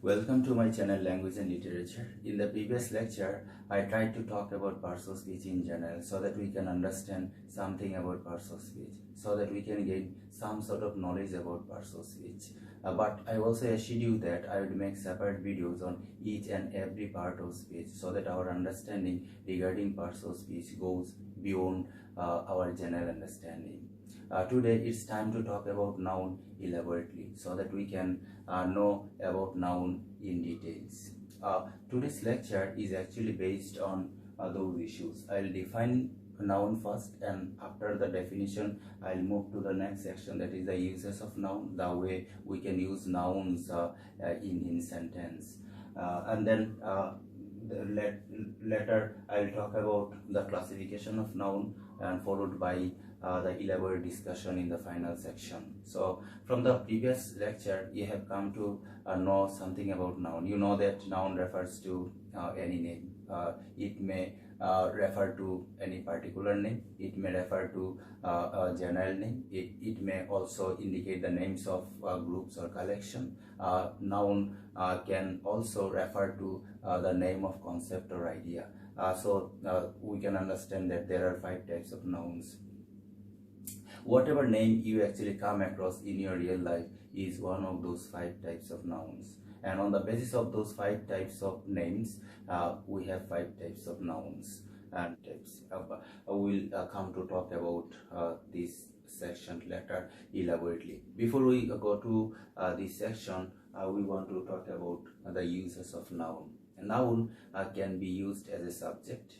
Welcome to my channel Language and Literature. In the previous lecture, I tried to talk about parts of speech in general so that we can understand something about parts of speech, so that we can gain some sort of knowledge about parts of speech. But I also assured you that I would make separate videos on each and every part of speech so that our understanding regarding parts of speech goes beyond our general understanding. Today it's time to talk about noun elaborately so that we can know about noun in details. Today's lecture is actually based on those issues. I'll define noun first, and after the definition I'll move to the next section, that is the uses of noun, the way we can use nouns in sentence, and then later I'll talk about the classification of noun, and followed by the elaborate discussion in the final section. So from the previous lecture you have come to know something about noun. You know that noun refers to any name. It may refer to any particular name, it may refer to a general name, it may also indicate the names of groups or collection. Noun can also refer to the name of concept or idea. So we can understand that there are 5 types of nouns. Whatever name you actually come across in your real life is one of those 5 types of nouns, and on the basis of those 5 types of names we have 5 types of nouns and types. We'll come to talk about this section later elaborately. Before we go to this section, we want to talk about the uses of noun. A noun can be used as a subject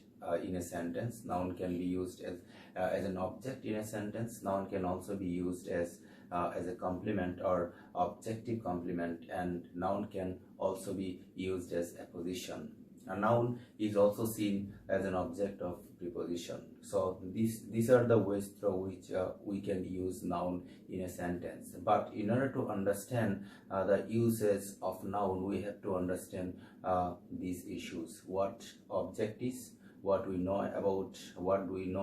in a sentence. Noun can be used as an object in a sentence. Noun can also be used as a complement or objective complement, and noun can also be used as a position. A noun is also seen as an object of preposition. So these are the ways through which we can use noun in a sentence. But in order to understand the uses of noun, we have to understand these issues: what object is, what do we know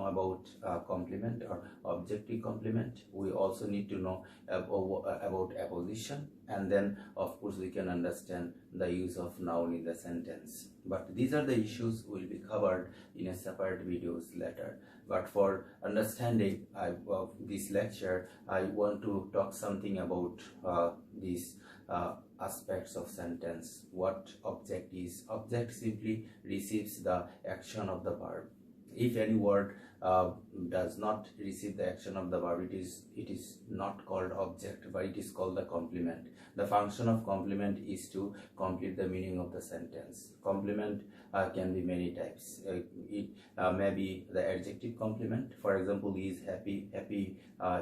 about complement or objective complement. We also need to know about apposition, and then of course we can understand the use of noun in the sentence. But these are the issues will be covered in a separate videos later. But for understanding of this lecture, I want to talk something about these aspects of sentence. What object is? Object simply receives the action of the verb. If any word does not receive the action of the verb, it is not called object, but it is called the complement. The function of complement is to complete the meaning of the sentence. Complement can be many types. It may be the adjective complement. For example, he is happy. Happy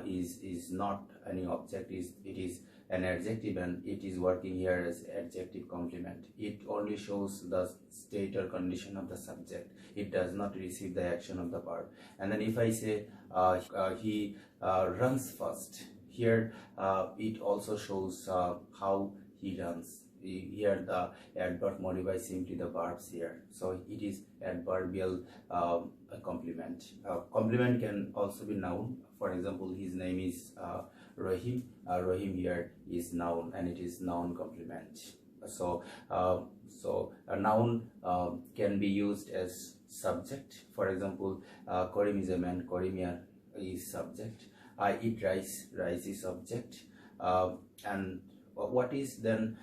is not any object. It is an adjective, and it is working here as adjective complement. It only shows the state or condition of the subject. It does not receive the action of the verb. And then if I say he runs fast, here it also shows how he runs. Here the adverb modifies simply the verbs here, so it is adverbial complement. Complement can also be noun. For example, his name is Rahim. Rahim here is noun, and it is noun complement. So a noun can be used as subject. For example, Karim is a man. Karim here is subject. I eat rice. Rice is subject. And what is then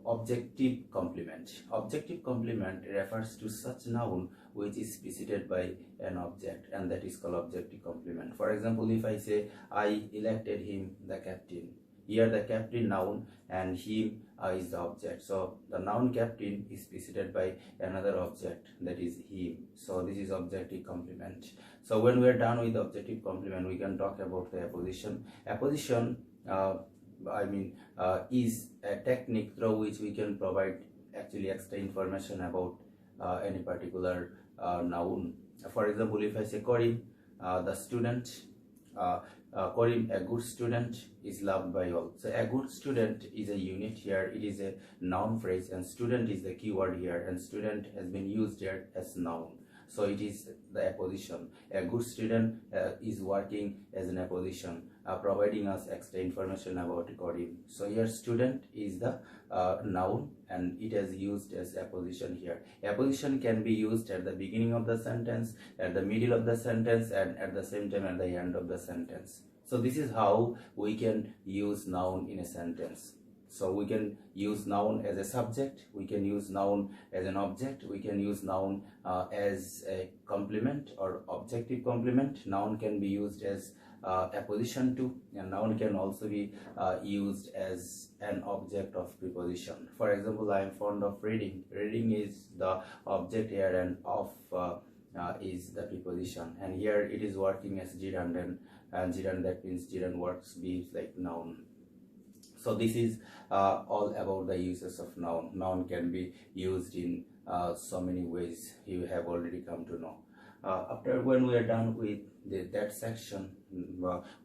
objective complement? Objective complement refers to such noun which is preceded by an object, and that is called objective complement. For example, if I say I elected him the captain, here the captain noun and him is the object. So the noun captain is preceded by another object, that is him. So this is objective complement. So when we are done with the objective complement, we can talk about the apposition. Apposition is a technique through which we can provide actually extra information about any particular noun. For example, if I say Karim, the student, Karim, a good student, is loved by all. So a good student is a unit here. It is a noun phrase, and student is the keyword here, and student has been used here as noun. So it is the apposition. A good student is working as an apposition. providing us extra information about recording. So here student is the noun, and it is used as apposition here. Apposition can be used at the beginning of the sentence, at the middle of the sentence, and at the same time at the end of the sentence. So this is how we can use noun in a sentence. So we can use noun as a subject, we can use noun as an object, we can use noun as a complement or objective complement. Noun can be used as apposition too, and noun can also be used as an object of preposition. For example, I am fond of reading. Reading is the object here, and of is the preposition, and here it is working as gerund, and gerund, that means gerund works be like noun. So this is all about the uses of noun. Noun can be used in so many ways you have already come to know. After when we are done with that section,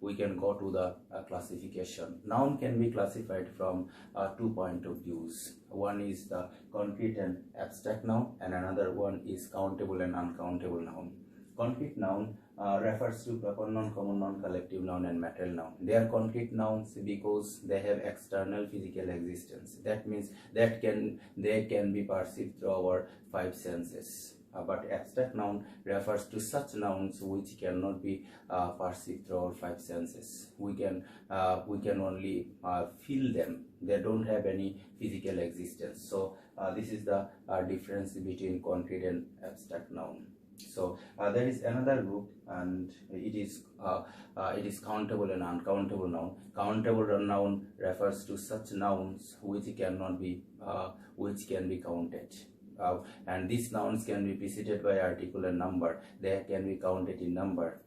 we can go to the classification. Noun can be classified from 2 points of views. One is the concrete and abstract noun, and another one is countable and uncountable noun. Concrete noun refers to proper noun, common noun, collective noun, and material noun. They are concrete nouns because they have external physical existence. That means that they can be perceived through our 5 senses. But abstract noun refers to such nouns which cannot be perceived through our 5 senses. We can only feel them. They don't have any physical existence. So this is the difference between concrete and abstract noun. So there is another group, and it is countable and uncountable noun. Countable noun refers to such nouns which can be counted. And these nouns can be preceded by article and number. They can be counted in number.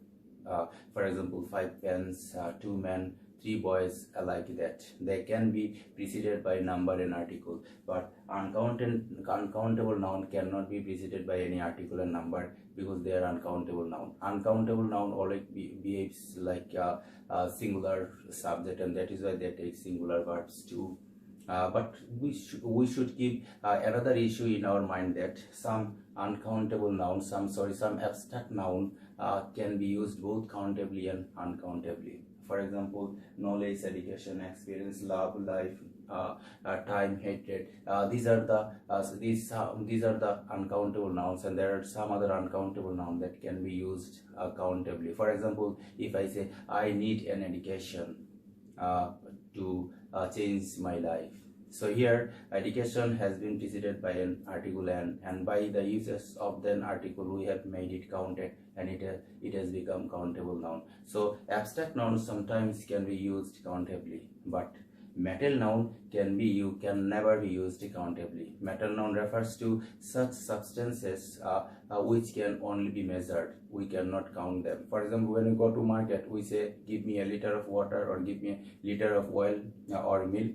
For example, 5 pens, 2 men, 3 boys, like that. They can be preceded by number and article. But uncountable noun cannot be preceded by any article and number because they are uncountable noun. Uncountable noun always behaves like a singular subject, and that is why they take singular verbs too. But we should keep another issue in our mind, that some uncountable noun, some abstract noun can be used both countably and uncountably. For example, knowledge, education, experience, love, life, time, hatred. These are the uncountable nouns, and there are some other uncountable nouns that can be used countably. For example, if I say I need an education to change my life. So here education has been preceded by an article, and by the uses of then article we have made it counted, and it has become countable noun. So abstract nouns sometimes can be used countably, but material noun can never be used countably. Material noun refers to such substances which can only be measured. We cannot count them. For example, when we go to market, we say give me a liter of water, or give me a liter of oil or milk.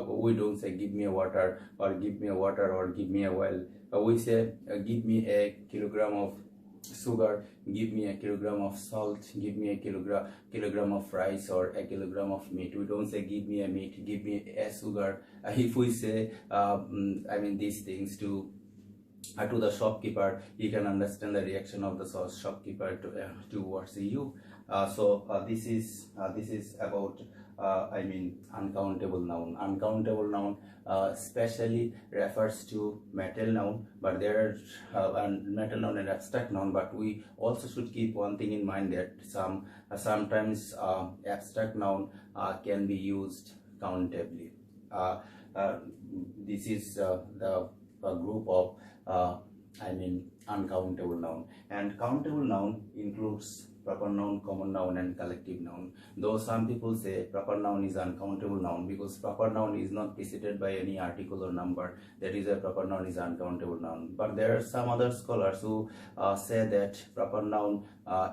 We don't say give me a water, or give me a water, or give me a oil. We say give me a kilogram of sugar, give me a kilogram of salt, give me a kilogram of rice, or a kilogram of meat. We don't say give me a meat, give me a sugar. If we say these things to the shopkeeper, you can understand the reaction of the shopkeeper towards you. So this is about uncountable noun. Uncountable noun specially refers to material noun, but there are material noun and abstract noun. But we also should keep one thing in mind, that sometimes abstract noun can be used countably. This is the group of uncountable noun. And countable noun includes proper noun, common noun, and collective noun. Though some people say proper noun is uncountable noun because proper noun is not preceded by any article or number, that is why proper noun is uncountable noun. But there are some other scholars who say that proper noun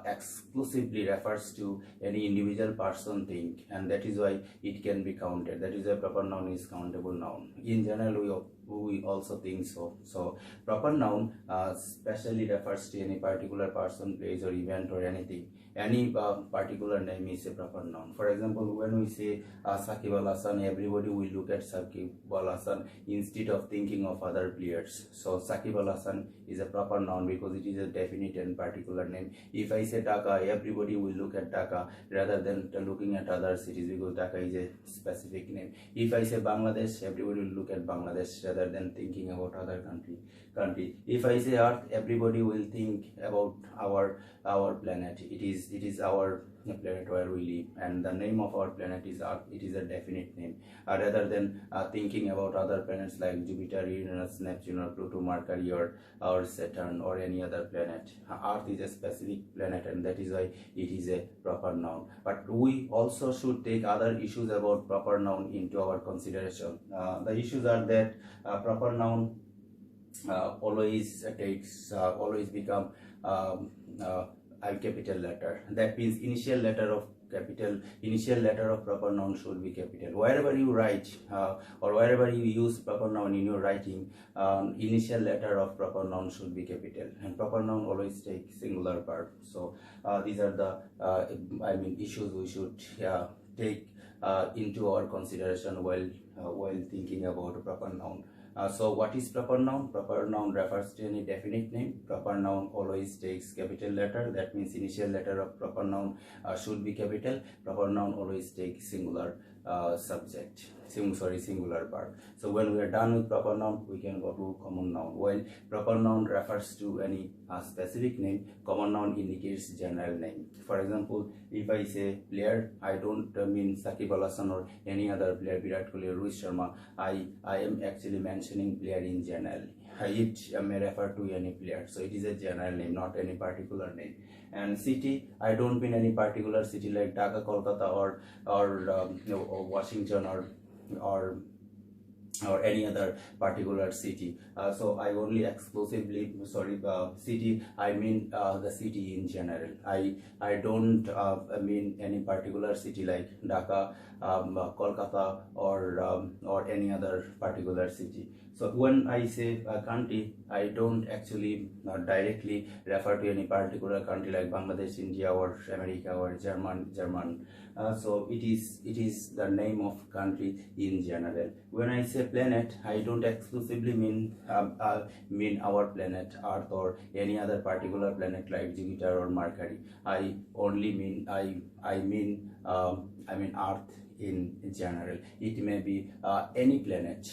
exclusively refers to any individual person, thing, and that is why it can be counted. That is why proper noun is countable noun. In general, we also think so. So proper noun specially refers to any particular person, place, or event, or anything. any particular name is a proper noun. For example, when we say Sakib Al Hasan, everybody will look at Sakib Al Hasan instead of thinking of other players. So Sakib Al Hasan is a proper noun because it is a definite and particular name. If I say Dhaka, everybody will look at Dhaka rather than looking at other cities because Dhaka is a specific name. If I say Bangladesh, everybody will look at Bangladesh rather than thinking about other country. If I say Earth, everybody will think about our planet. It is our planet where we live, and the name of our planet is Earth. It is a definite name rather than thinking about other planets like Jupiter, Uranus, Neptune, or Pluto, Mercury, or Saturn, or any other planet. Earth is a specific planet, and that is why it is a proper noun. But we also should take other issues about proper noun into our consideration. The issues are that proper noun always become a capital letter. That means initial letter of proper noun should be capital. Wherever you write or wherever you use proper noun in your writing, initial letter of proper noun should be capital, and proper noun always take singular verb. So these are the issues we should take into our consideration while thinking about a proper noun. So what is proper noun? Proper noun refers to any definite name. Proper noun always takes capital letter. That means initial letter of proper noun should be capital. Proper noun always takes singular singular verb. So when we are done with proper noun, we can go to common noun. While proper noun refers to any specific name, common noun indicates general name. For example, if I say player, I don't mean Sakib Al Hasan or any other player, Virat Kohli or Rohit Sharma. I am actually mentioning player in general. It may refer to any player, so it is a general name, not any particular name. And city, I don't mean any particular city like Dhaka, Kolkata, or Washington, or any other particular city. So I only exclusively city, I mean the city in general. I don't mean any particular city like Dhaka, Kolkata, or any other particular city. So when I say country, I don't actually directly refer to any particular country like Bangladesh, India, or America, or German. So it is the name of country in general. When I say planet, I don't exclusively mean our planet Earth or any other particular planet like Jupiter or Mercury. I only mean I mean Earth in general. It may be any planet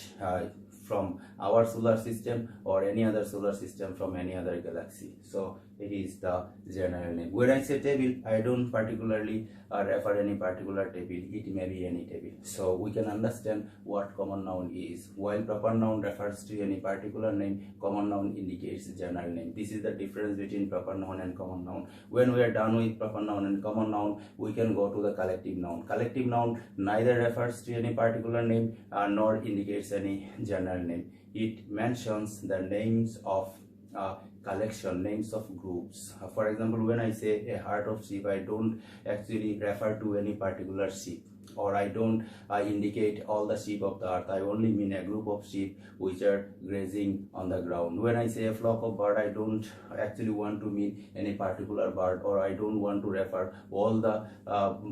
from our solar system or any other solar system from any other galaxy. So it is the general name. When I say table, I don't particularly refer any particular table. It may be any table. So we can understand what common noun is. While proper noun refers to any particular name, common noun indicates general name. This is the difference between proper noun and common noun. When we are done with proper noun and common noun, we can go to the collective noun. Collective noun neither refers to any particular name nor indicates any general name. It mentions the names of collection, names of groups. For example, when I say a herd of sheep, I don't actually refer to any particular sheep, or I don't indicate all the sheep of the earth. I only mean a group of sheep which are grazing on the ground. When I say a flock of bird, I don't actually want to mean any particular bird, or I don't want to refer all the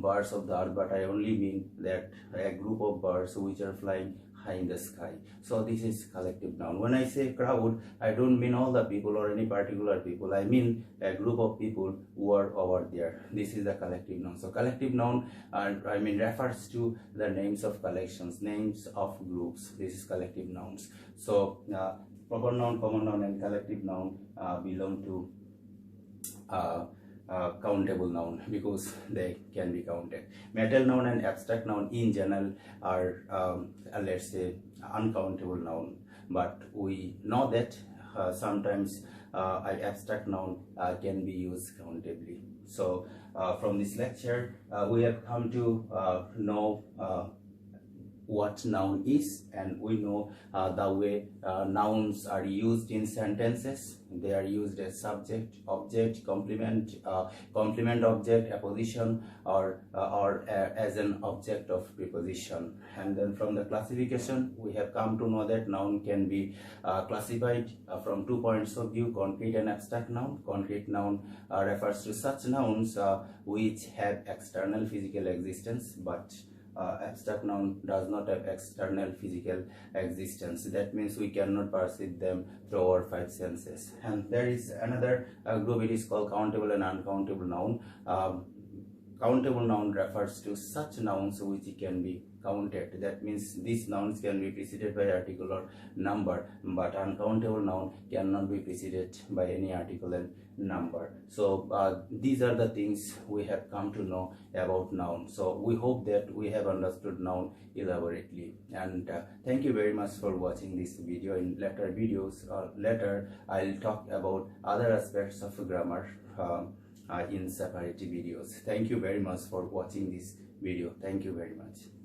birds of the earth, but I only mean that a group of birds which are flying high in the sky. So this is collective noun. When I say crowd, I don't mean all the people or any particular people. I mean a group of people who are over there. This is the collective noun. So collective noun refers to the names of collections, names of groups. This is collective nouns. So proper noun, common noun, and collective noun belong to countable noun because they can be counted. Metal noun and abstract noun in general are let's say uncountable noun, but we know that sometimes abstract noun can be used countably. So from this lecture we have come to know what noun is, and we know the way nouns are used in sentences. They are used as subject, object, complement, complement object, apposition, or as an object of preposition. And then from the classification, we have come to know that noun can be classified from 2 points of view: concrete and abstract noun. Concrete noun refers to such nouns which have external physical existence, but abstract noun does not have external physical existence. That means we cannot perceive them through our five senses. And there is another group, it is called countable and uncountable noun. Countable noun refers to such nouns which can be counted. That means these nouns can be preceded by article or number, but uncountable noun cannot be preceded by any article and number. So these are the things we have come to know about noun. So we hope that we have understood noun elaborately, and thank you very much for watching this video. In later videos or later I'll talk about other aspects of grammar in separate videos. Thank you very much for watching this video. Thank you very much.